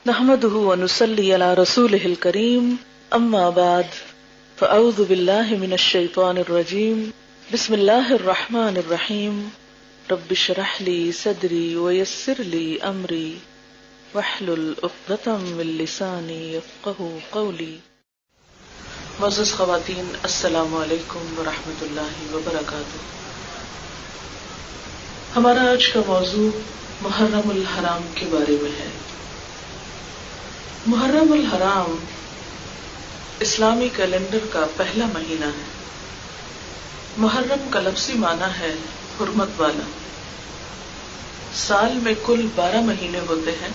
نحمده ونصلي على رسوله الكريم اما بعد فاعوذ بالله من الشيطان الرجيم بسم الله الرحمن الرحيم رب اشرح لي صدري ويسر لي امري واحلل عقدة من لساني يفقهوا قولي. معزز خواتین، السلام علیکم ورحمۃ اللہ وبرکاتہ. ہمارا آج کا موضوع محرم الحرام کے بارے میں ہے. محرم الحرام اسلامی کیلنڈر کا پہلا مہینہ ہے. محرم کا لفظی معنی ہے حرمت والا. سال میں کل 12 مہینے ہوتے ہیں.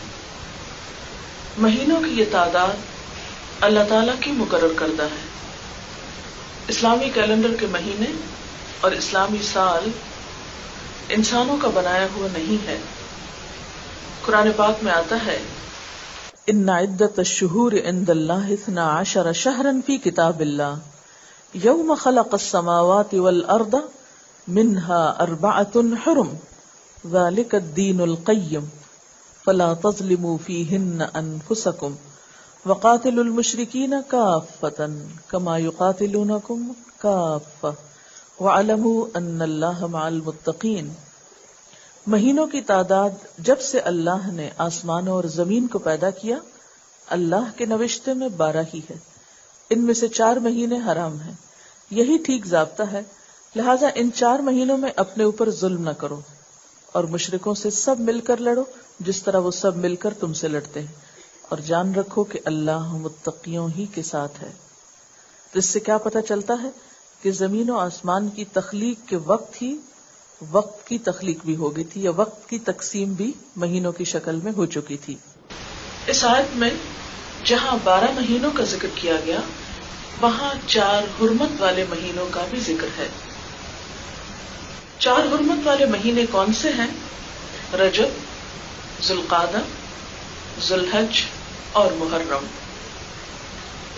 مہینوں کی یہ تعداد اللہ تعالیٰ کی مقرر کردہ ہے. اسلامی کیلنڈر کے مہینے اور اسلامی سال انسانوں کا بنایا ہوا نہیں ہے. قرآن پاک میں آتا ہے ان عدت الشہور عند اللہ 12 شہرا فی کتاب اللہ یوم خلق السماوات والارض منها 4 حرم ذلك الدین القیم فلا تظلموا فیہن انفسکم وقاتلوا المشرکین کافۃ کما یقاتلونکم کافۃ وَاعْلَمُوا أَنَّ اللَّهَ مَعَ الْمُتَّقِينَ. مہینوں کی تعداد جب سے اللہ نے آسمانوں اور زمین کو پیدا کیا اللہ کے نوشتے میں 12 ہی ہے. ان میں سے 4 مہینے حرام ہیں. یہی ٹھیک ضابطہ ہے. لہذا ان 4 مہینوں میں اپنے اوپر ظلم نہ کرو اور مشرکوں سے سب مل کر لڑو جس طرح وہ سب مل کر تم سے لڑتے ہیں. اور جان رکھو کہ اللہ متقیوں ہی کے ساتھ ہے. اس سے کیا پتہ چلتا ہے کہ زمین و آسمان کی تخلیق کے وقت ہی وقت کی تخلیق بھی ہو گئی تھی یا وقت کی تقسیم بھی مہینوں کی شکل میں ہو چکی تھی. اس آیت میں جہاں 12 مہینوں کا ذکر کیا گیا وہاں 4 حرمت والے مہینوں کا بھی ذکر ہے. 4 حرمت والے مہینے کون سے ہیں؟ رجب، ذوالقعدہ، ذوالحج اور محرم.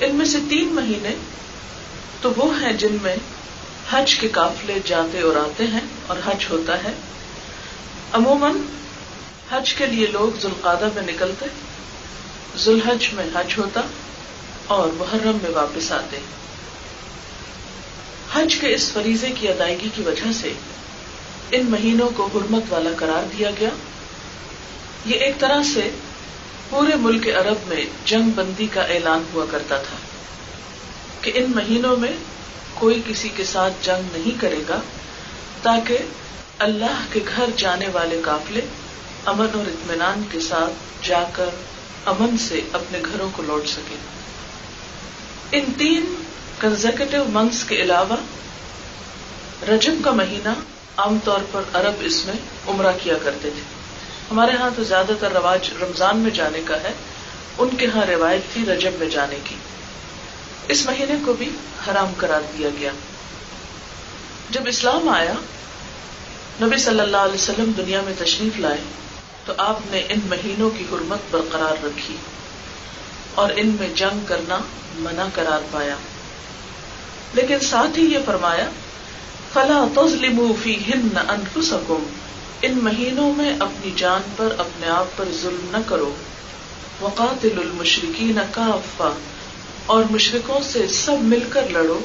ان میں سے 3 مہینے تو وہ ہیں جن میں حج کے قافلے جاتے اور آتے ہیں اور حج ہوتا ہے. عموماً حج کے لیے لوگ ذوالقعدہ میں نکلتے، ذوالحج میں حج ہوتا اور محرم میں واپس آتے. حج کے اس فریضے کی ادائیگی کی وجہ سے ان مہینوں کو حرمت والا قرار دیا گیا. یہ ایک طرح سے پورے ملک عرب میں جنگ بندی کا اعلان ہوا کرتا تھا کہ ان مہینوں میں کوئی کسی کے ساتھ جنگ نہیں کرے گا تاکہ اللہ کے گھر جانے والے قافلے امن اور اطمینان کے ساتھ جا کر امن سے اپنے گھروں کو لوٹ سکیں. ان 3 کنزیکٹیو منتھس کے علاوہ رجب کا مہینہ عام طور پر عرب اس میں عمرہ کیا کرتے تھے. ہمارے ہاں تو زیادہ تر رواج رمضان میں جانے کا ہے، ان کے ہاں روایت تھی رجب میں جانے کی. اس مہینے کو بھی حرام قرار دیا گیا. جب اسلام آیا، نبی صلی اللہ علیہ وسلم دنیا میں تشریف لائے تو آپ نے ان مہینوں کی حرمت برقرار رکھی اور ان میں جنگ کرنا منع قرار پایا. لیکن ساتھ ہی یہ فرمایا فَلَا تَظْلِمُوا فِيهِنَّ أَنفُسَكُمْ، ان مہینوں میں اپنی جان پر اپنے آپ پر ظلم نہ کرو. وَقَاتِلُوا الْمُشْرِكِينَ كَافَّةً، اور مشرکوں سے سب مل کر لڑو.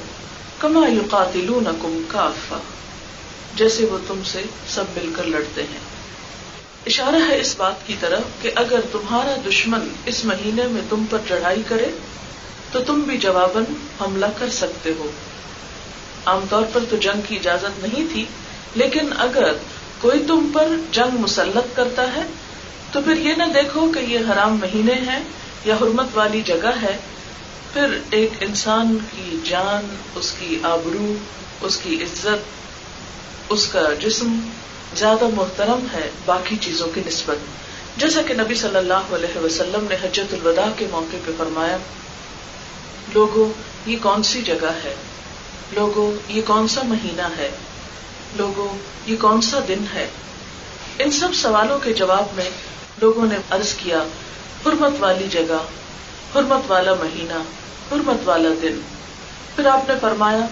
کما یقاتلونکم کافہ، جیسے وہ تم سے سب مل کر لڑتے ہیں. اشارہ ہے اس بات کی طرف کہ اگر تمہارا دشمن اس مہینے میں تم پر چڑھائی کرے تو تم بھی جواباً حملہ کر سکتے ہو. عام طور پر تو جنگ کی اجازت نہیں تھی، لیکن اگر کوئی تم پر جنگ مسلط کرتا ہے تو پھر یہ نہ دیکھو کہ یہ حرام مہینے ہیں یا حرمت والی جگہ ہے. پھر ایک انسان کی جان، اس کی آبرو، اس کی عزت، اس کا جسم زیادہ محترم ہے باقی چیزوں کی نسبت. جیسا کہ نبی صلی اللہ علیہ وسلم نے حجۃ الوداع کے موقع پہ فرمایا، لوگوں یہ کون سی جگہ ہے، لوگوں یہ کون سا مہینہ ہے، لوگوں یہ کون سا دن ہے. ان سب سوالوں کے جواب میں لوگوں نے عرض کیا حرمت والی جگہ، حرمت والا مہینہ، حرمت والا دن. پھر آپ نے فرمایا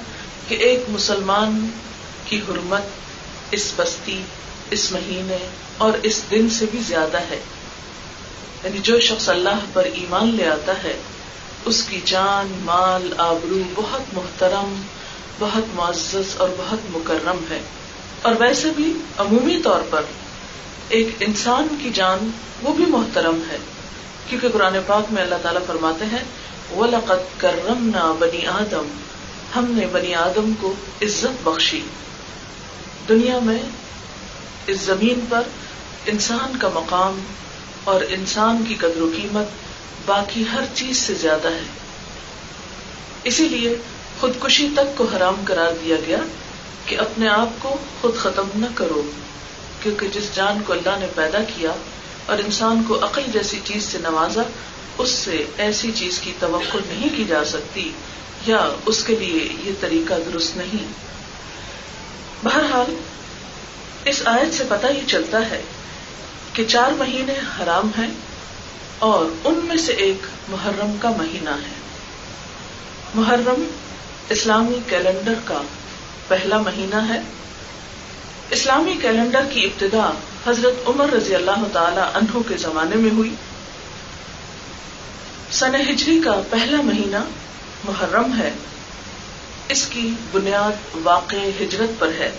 کہ ایک مسلمان کی حرمت اس بستی، اس مہینے اور اس دن سے بھی زیادہ ہے. یعنی جو شخص اللہ پر ایمان لے آتا ہے اس کی جان، مال، آبرو بہت محترم، بہت معزز اور بہت مکرم ہے. اور ویسے بھی عمومی طور پر ایک انسان کی جان وہ بھی محترم ہے، کیونکہ قرآن پاک میں اللہ تعالیٰ فرماتے ہیں وَلَقَدْ كَرَّمْنَا بَنِي آدم، ہم نے بنی آدم کو عزت بخشی. دنیا میں اس زمین پر انسان کا مقام اور انسان کی قدر و قیمت باقی ہر چیز سے زیادہ ہے. اسی لیے خودکشی تک کو حرام قرار دیا گیا کہ اپنے آپ کو خود ختم نہ کرو، کیونکہ جس جان کو اللہ نے پیدا کیا اور انسان کو عقل جیسی چیز سے نوازا، اس سے ایسی چیز کی توقع نہیں کی جا سکتی یا اس کے لیے یہ طریقہ درست نہیں. بہرحال اس آیت سے پتہ یہ چلتا ہے کہ 4 مہینے حرام ہیں اور ان میں سے ایک محرم کا مہینہ ہے. محرم اسلامی کیلنڈر کا پہلا مہینہ ہے. اسلامی کیلنڈر کی ابتدا حضرت عمر رضی اللہ تعالی عنہ کے زمانے میں ہوئی. سن ہجری کا پہلا مہینہ محرم ہے. اس کی بنیاد واقع ہجرت پر ہے،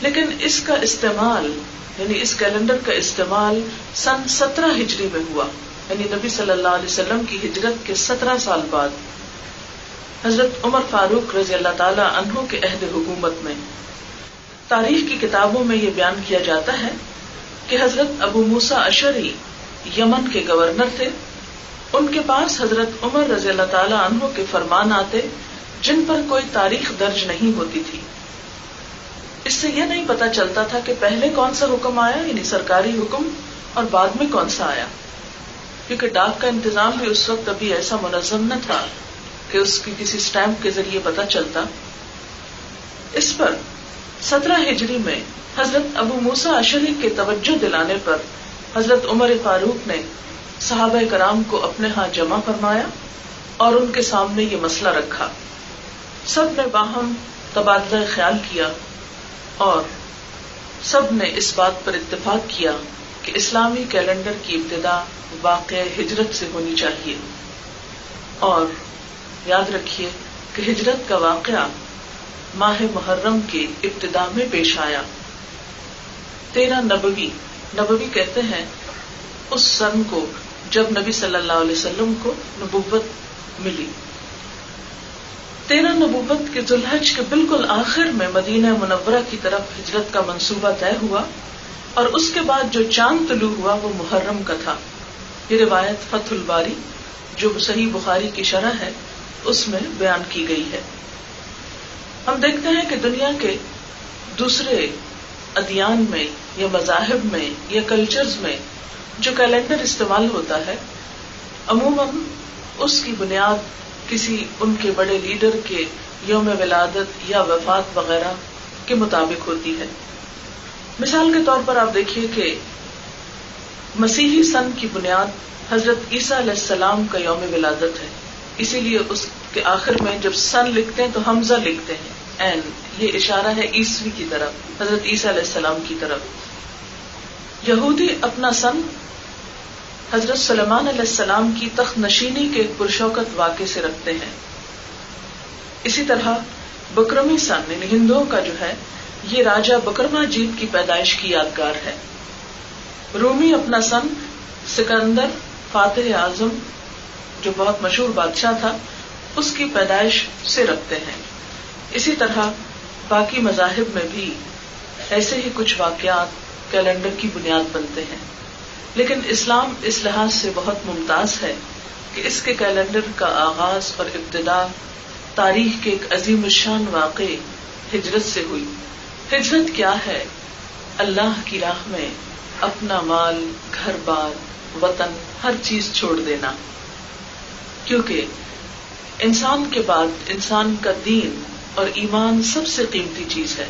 لیکن اس کا استعمال یعنی اس کیلنڈر کا استعمال سن 17 ہجری میں ہوا، یعنی نبی صلی اللہ علیہ وسلم کی ہجرت کے 17 سال بعد حضرت عمر فاروق رضی اللہ تعالی عنہ کے عہد حکومت میں. تاریخ کی کتابوں میں یہ بیان کیا جاتا ہے کہ حضرت ابو موسیٰ اشعری یمن کے گورنر تھے. ان کے پاس حضرت عمر رضی اللہ تعالی عنہ کے فرمان آتے جن پر کوئی تاریخ درج نہیں ہوتی تھی. اس سے یہ نہیں پتا چلتا تھا کہ پہلے کون سا حکم آیا یعنی سرکاری حکم اور بعد میں کون سا آیا، کیونکہ ڈاک کا انتظام بھی اس وقت ابھی ایسا منظم نہ تھا کہ اس کی کسی سٹیمپ کے ذریعے پتا چلتا. اس پر 17 ہجری میں حضرت ابو موسیٰ اشعری کے توجہ دلانے پر حضرت عمر فاروق نے صحابہ کرام کو اپنے ہاں جمع فرمایا اور ان کے سامنے یہ مسئلہ رکھا. سب نے باہم تبادلہ خیال کیا اور سب نے اس بات پر اتفاق کیا کہ اسلامی کیلنڈر کی ابتدا واقع ہجرت سے ہونی چاہیے. اور یاد رکھیے کہ ہجرت کا واقعہ ماہ محرم کے ابتدا میں پیش آیا. 13 نبوی کہتے ہیں اس سن کو جب نبی صلی اللہ علیہ وسلم کو نبوت ملی. 13 نبوت کے ذوالحج کے بالکل آخر میں مدینہ منورہ کی طرف ہجرت کا منصوبہ طے ہوا اور اس کے بعد جو چاند طلوع ہوا وہ محرم کا تھا. یہ روایت فتح الباری جو صحیح بخاری کی شرح ہے اس میں بیان کی گئی ہے. ہم دیکھتے ہیں کہ دنیا کے دوسرے ادیان میں یا مذاہب میں یا کلچرز میں جو کیلنڈر استعمال ہوتا ہے عموماً اس کی بنیاد کسی ان کے بڑے لیڈر کے یوم ولادت یا وفات وغیرہ کے مطابق ہوتی ہے. مثال کے طور پر آپ دیکھیے کہ مسیحی سن کی بنیاد حضرت عیسیٰ علیہ السلام کا یوم ولادت ہے، اسی لیے اس کے آخر میں جب سن لکھتے ہیں تو حمزہ لکھتے ہیں این، یہ اشارہ ہے عیسوی کی طرف، حضرت عیسیٰ علیہ السلام کی طرف. یہودی اپنا سن حضرت سلیمان علیہ السلام کی تخت نشینی کے ایک پرشوکت واقعے سے رکھتے ہیں. اسی طرح بکرمی سن یعنی ہندوؤں کا جو ہے یہ راجہ بکرما جیت کی پیدائش کی یادگار ہے. رومی اپنا سن سکندر فاتح اعظم جو بہت مشہور بادشاہ تھا اس کی پیدائش سے رکھتے ہیں. اسی طرح باقی مذاہب میں بھی ایسے ہی کچھ واقعات کیلنڈر کی بنیاد بنتے ہیں، لیکن اسلام اس لحاظ سے بہت ممتاز ہے کہ اس کے کیلنڈر کا آغاز اور ابتدا تاریخ کے ایک عظیم الشان واقعے ہجرت سے ہوئی. ہجرت کیا ہے؟ اللہ کی راہ میں اپنا مال، گھر بار، وطن، ہر چیز چھوڑ دینا، کیونکہ انسان کے بعد انسان کا دین اور ایمان سب سے قیمتی چیز ہے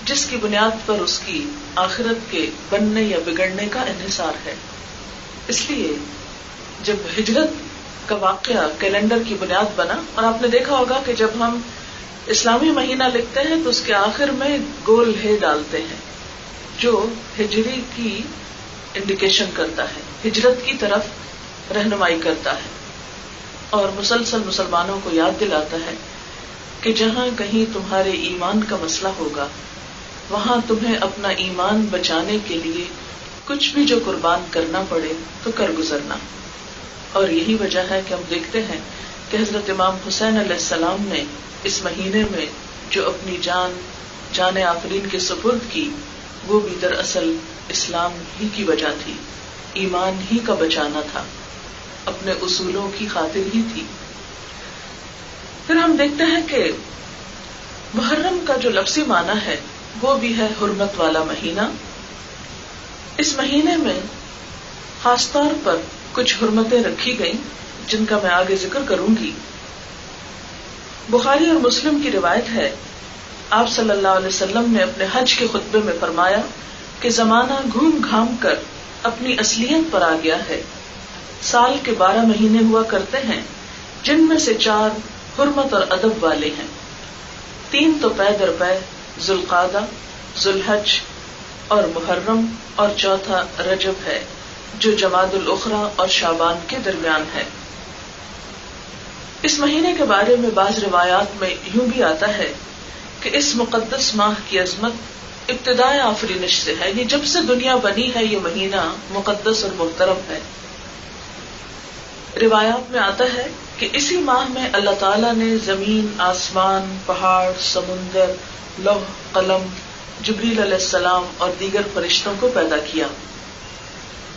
جس کی بنیاد پر اس کی آخرت کے بننے یا بگڑنے کا انحصار ہے. اس لیے جب ہجرت کا واقعہ کیلنڈر کی بنیاد بنا، اور آپ نے دیکھا ہوگا کہ جب ہم اسلامی مہینہ لکھتے ہیں تو اس کے آخر میں گول ہے ڈالتے ہیں جو ہجری کی انڈیکیشن کرتا ہے، ہجرت کی طرف رہنمائی کرتا ہے، اور مسلسل مسلمانوں کو یاد دلاتا ہے کہ جہاں کہیں تمہارے ایمان کا مسئلہ ہوگا وہاں تمہیں اپنا ایمان بچانے کے لیے کچھ بھی جو قربان کرنا پڑے تو کر گزرنا. اور یہی وجہ ہے کہ ہم دیکھتے ہیں کہ حضرت امام حسین علیہ السلام نے اس مہینے میں جو اپنی جان آفرین کے سپرد کی، وہ بھی دراصل اسلام ہی کی وجہ تھی، ایمان ہی کا بچانا تھا، اپنے اصولوں کی خاطر ہی تھی. پھر ہم دیکھتے ہیں کہ محرم کا جو لفظی معنی ہے وہ بھی ہے حرمت والا مہینہ. اس مہینے میں خاص طور پر کچھ حرمتیں رکھی گئیں جن کا میں آگے ذکر کروں گی. بخاری اور مسلم کی روایت ہے، آپ صلی اللہ علیہ وسلم نے اپنے حج کے خطبے میں فرمایا کہ زمانہ گھوم گھام کر اپنی اصلیت پر آ گیا ہے. سال کے 12 مہینے ہوا کرتے ہیں جن میں سے 4 حرمت اور ادب والے ہیں. 3 تو پے در پے ذوالقعدہ، ذوالحج اور محرم، اور چوتھا رجب ہے جو جمادی الاخری اور شعبان کے درمیان ہے. اس مہینے کے بارے میں بعض روایات میں یوں بھی آتا ہے کہ اس مقدس ماہ کی عظمت ابتدائے آفرینش سے ہے، یعنی جب سے دنیا بنی ہے یہ مہینہ مقدس اور محترم ہے. روایات میں آتا ہے کہ اسی ماہ میں اللہ تعالیٰ نے زمین، آسمان، پہاڑ، سمندر، لوح قلم، جبریل علیہ السلام اور دیگر فرشتوں کو پیدا کیا.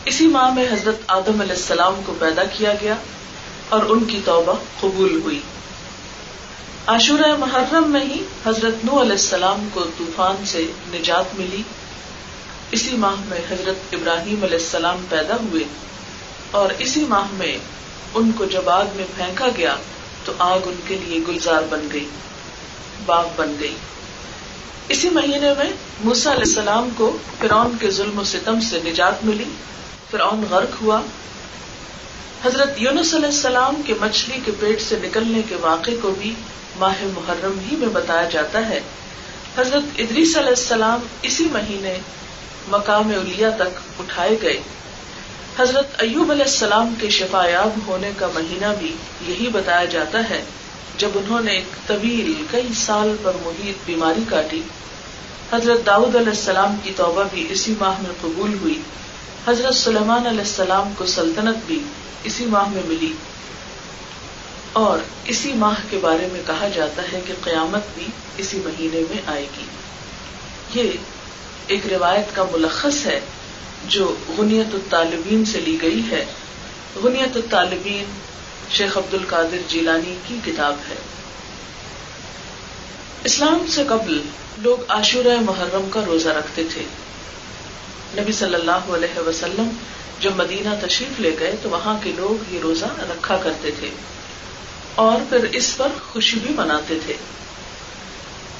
اسی ماہ میں حضرت آدم علیہ السلام کو پیدا کیا گیا اور ان کی توبہ قبول ہوئی. عاشورہ محرم میں ہی حضرت نوح علیہ السلام کو طوفان سے نجات ملی. اسی ماہ میں حضرت ابراہیم علیہ السلام پیدا ہوئے اور اسی ماہ میں ان کو جب آگ میں پھینکا گیا تو آگ ان کے لیے گلزار بن گئی، باغ بن گئی. اسی مہینے میں موسیٰ علیہ السلام کو فرعون کے ظلم و ستم سے نجات ملی، فرعون غرق ہوا. حضرت یونس علیہ السلام کے مچھلی کے پیٹ سے نکلنے کے واقعے کو بھی ماہ محرم ہی میں بتایا جاتا ہے. حضرت ادریس علیہ السلام اسی مہینے مقام علیہ تک اٹھائے گئے. حضرت ایوب علیہ السلام کے شفا یاب ہونے کا مہینہ بھی یہی بتایا جاتا ہے جب انہوں نے ایک طویل کئی سال پر محیط بیماری کاٹی. حضرت داؤد علیہ السلام کی توبہ بھی اسی ماہ میں قبول ہوئی. حضرت سلیمان علیہ السلام کو سلطنت بھی اسی ماہ میں ملی اور اسی ماہ کے بارے میں کہا جاتا ہے کہ قیامت بھی اسی مہینے میں آئے گی. یہ ایک روایت کا ملخص ہے جو غنیت الطالبین سے لی گئی ہے. غنیت الطالبین شیخ عبد القادر جیلانی کی کتاب ہے. اسلام سے قبل لوگ عاشورہ محرم کا روزہ رکھتے تھے. نبی صلی اللہ علیہ وسلم جب مدینہ تشریف لے گئے تو وہاں کے لوگ یہ روزہ رکھا کرتے تھے اور پھر اس پر خوشی بھی مناتے تھے.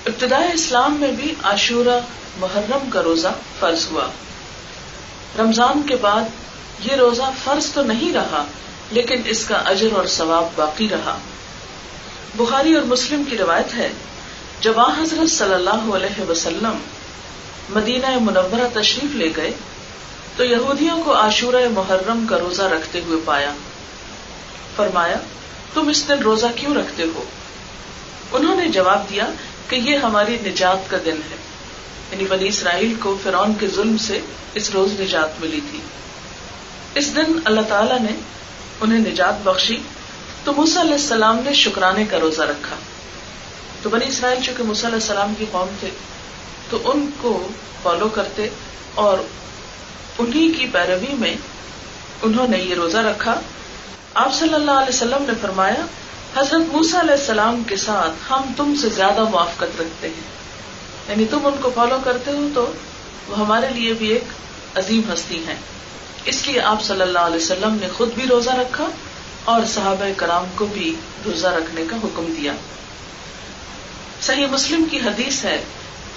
ابتدائے اسلام میں بھی عاشورہ محرم کا روزہ فرض ہوا. رمضان کے بعد یہ روزہ فرض تو نہیں رہا لیکن اس کا اجر اور ثواب باقی رہا. بخاری اور مسلم کی روایت ہے جب حضرت صلی اللہ علیہ وسلم مدینہ منورہ تشریف لے گئے تو یہودیوں کو عاشورہ محرم کا روزہ رکھتے ہوئے پایا. فرمایا تم اس دن روزہ کیوں رکھتے ہو؟ انہوں نے جواب دیا کہ یہ ہماری نجات کا دن ہے، یعنی بنی اسرائیل کو فرعون کے ظلم سے اس روز نجات ملی تھی. اس دن اللہ تعالیٰ نے انہیں نجات بخشی تو موسیٰ علیہ السلام نے شکرانے کا روزہ رکھا. تو بنی اسرائیل چونکہ موسیٰ علیہ السلام کی قوم تھے تو ان کو فالو کرتے اور انہی کی پیروی میں انہوں نے یہ روزہ رکھا. آپ صلی اللہ علیہ وسلم نے فرمایا حضرت موسیٰ علیہ السلام کے ساتھ ہم تم سے زیادہ موافقت رکھتے ہیں، یعنی تم ان کو فالو کرتے ہو تو وہ ہمارے لیے بھی ایک عظیم ہستی ہیں. اس لیے آپ صلی اللہ علیہ وسلم نے خود بھی روزہ رکھا اور صحابہ کرام کو بھی روزہ رکھنے کا حکم دیا. صحیح مسلم کی حدیث ہے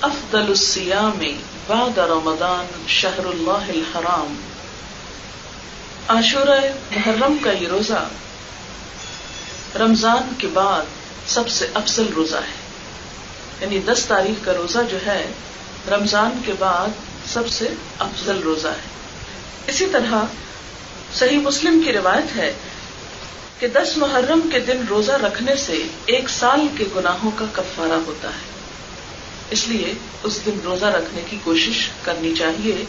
افضل الصیام بعد رمضان شہر اللہ الحرام. عاشورہ محرم کا یہ روزہ رمضان کے بعد سب سے افضل روزہ ہے، یعنی 10 تاریخ کا روزہ جو ہے رمضان کے بعد سب سے افضل روزہ ہے. اسی طرح صحیح مسلم کی روایت ہے کہ 10 محرم کے دن روزہ رکھنے سے 1 سال کے گناہوں کا کفارہ ہوتا ہے، اس لیے اس دن روزہ رکھنے کی کوشش کرنی چاہیے۔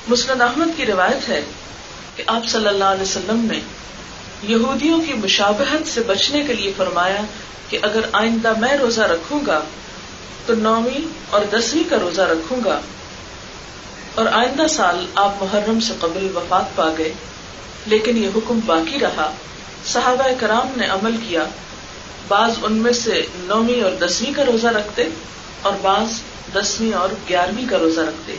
مسند احمد کی روایت ہے کہ آپ صلی اللہ علیہ وسلم نے یہودیوں کی مشابہت سے بچنے کے لیے فرمایا کہ اگر آئندہ میں روزہ رکھوں گا تو 9ویں اور 10ویں کا روزہ رکھوں گا، اور آئندہ سال آپ محرم سے قبل وفات پا گئے، لیکن یہ حکم باقی رہا۔ صحابہ کرام نے عمل کیا، بعض ان میں سے 9ویں اور 10ویں کا روزہ رکھتے اور بعض 10ویں اور 11ویں کا روزہ رکھتے۔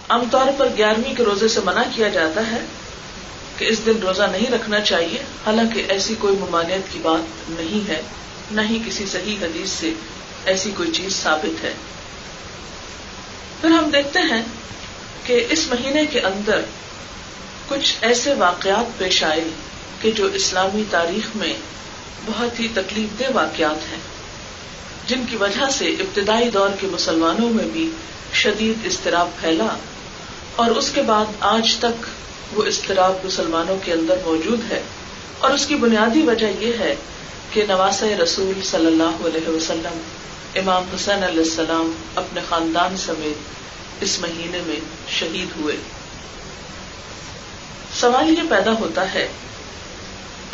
عام طور پر 11ویں کے روزے سے منع کیا جاتا ہے کہ اس دن روزہ نہیں رکھنا چاہیے، حالانکہ ایسی کوئی ممانعت کی بات نہیں ہے، نہ ہی کسی صحیح حدیث سے ایسی کوئی چیز ثابت ہے۔ پھر ہم دیکھتے ہیں کہ اس مہینے کے اندر کچھ ایسے واقعات پیش آئے کہ جو اسلامی تاریخ میں بہت ہی تکلیف دہ واقعات ہیں، جن کی وجہ سے ابتدائی دور کے مسلمانوں میں بھی شدید اضطراب پھیلا، اور اس کے بعد آج تک وہ اضطراب مسلمانوں کے اندر موجود ہے۔ اور اس کی بنیادی وجہ یہ ہے کہ نواسۂ رسول صلی اللہ علیہ وسلم امام حسین علیہ السلام اپنے خاندان سمیت اس مہینے میں شہید ہوئے۔ سوال یہ پیدا ہوتا ہے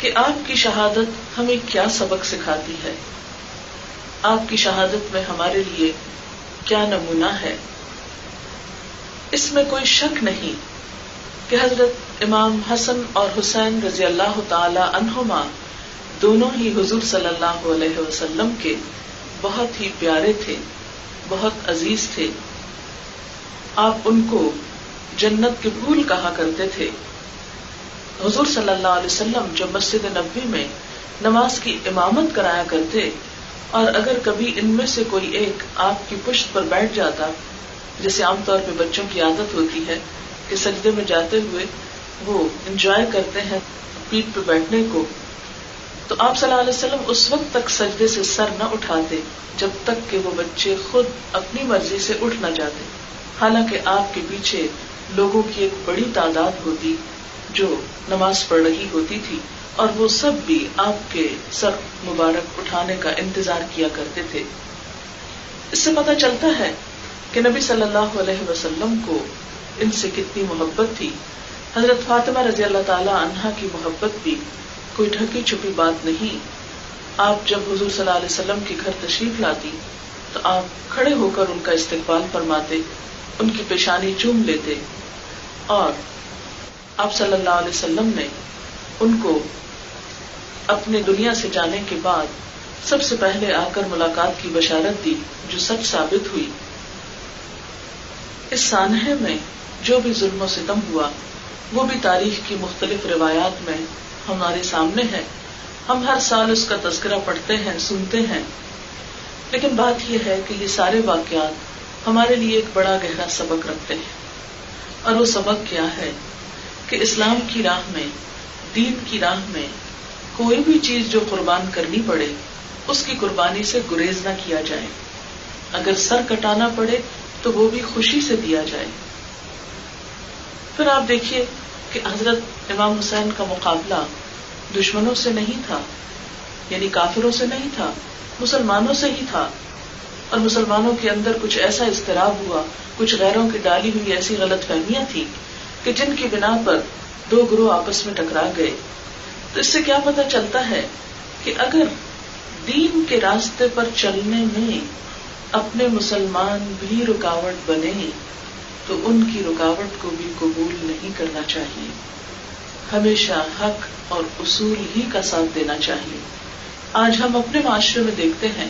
کہ آپ کی شہادت ہمیں کیا سبق سکھاتی ہے؟ آپ کی شہادت میں ہمارے لیے کیا نمونہ ہے؟ اس میں کوئی شک نہیں کہ حضرت امام حسن اور حسین رضی اللہ تعالی عنہما دونوں ہی حضور صلی اللہ علیہ وسلم کے بہت ہی پیارے تھے، بہت عزیز تھے۔ آپ ان کو جنت کے پھول کہا کرتے تھے۔ حضور صلی اللہ علیہ وسلم جب مسجد نبوی میں نماز کی امامت کرایا کرتے، اور اگر کبھی ان میں سے کوئی ایک آپ کی پشت پر بیٹھ جاتا، جیسے عام طور پہ بچوں کی عادت ہوتی ہے کہ سجدے میں جاتے ہوئے وہ انجوائے کرتے ہیں پیٹھ پہ بیٹھنے کو، تو آپ صلی اللہ علیہ وسلم اس وقت تک سجدے سے سر نہ اٹھاتے جب تک کہ وہ بچے خود اپنی مرضی سے اٹھ نہ جاتے، حالانکہ آپ کے پیچھے لوگوں کی ایک بڑی تعداد ہوتی جو نماز پڑھ رہی ہوتی تھی، اور وہ سب بھی آپ کے سر مبارک اٹھانے کا انتظار کیا کرتے تھے۔ اس سے پتہ چلتا ہے کہ نبی صلی اللہ علیہ وسلم کو ان سے کتنی محبت تھی۔ حضرت فاطمہ رضی اللہ تعالی عنہا کی محبت بھی کوئی ڈھکی چھپی بات نہیں۔ آپ جب حضور صلی اللہ علیہ وسلم کے گھر تشریف لاتی تو آپ کھڑے ہو کر ان کا استقبال فرماتے، ان کی پیشانی چوم لیتے، اور آپ صلی اللہ علیہ وسلم نے ان کو اپنے دنیا سے جانے کے بعد سب سے پہلے آ کر ملاقات کی بشارت دی، جو سچ ثابت ہوئی۔ اس سانحے میں جو بھی ظلم و ستم ہوا وہ بھی تاریخ کی مختلف روایات میں ہمارے سامنے ہے، ہم ہر سال اس کا تذکرہ پڑھتے ہیں، سنتے ہیں، لیکن بات یہ ہے کہ یہ سارے واقعات ہمارے لیے ایک بڑا گہرا سبق رکھتے ہیں، اور وہ سبق کیا ہے کہ اسلام کی راہ میں، دین کی راہ میں کوئی بھی چیز جو قربان کرنی پڑے اس کی قربانی سے گریز نہ کیا جائے، اگر سر کٹانا پڑے تو وہ بھی خوشی سے دیا جائے۔ پھر آپ دیکھیے کہ حضرت امام حسین کا مقابلہ دشمنوں سے نہیں تھا، یعنی کافروں سے نہیں تھا، مسلمانوں سے ہی تھا، اور مسلمانوں کے اندر کچھ ایسا اضطراب ہوا، کچھ غیروں کی ڈالی ہوئی ایسی غلط فہمیاں تھی کہ جن کی بنا پر 2 گروہ آپس میں ٹکرا گئے۔ تو اس سے کیا پتہ چلتا ہے کہ اگر دین کے راستے پر چلنے میں اپنے مسلمان بھی رکاوٹ بنے تو ان کی رکاوٹ کو بھی قبول نہیں کرنا چاہیے، ہمیشہ حق اور اصول ہی کا ساتھ دینا چاہیے۔ آج ہم اپنے معاشرے میں دیکھتے ہیں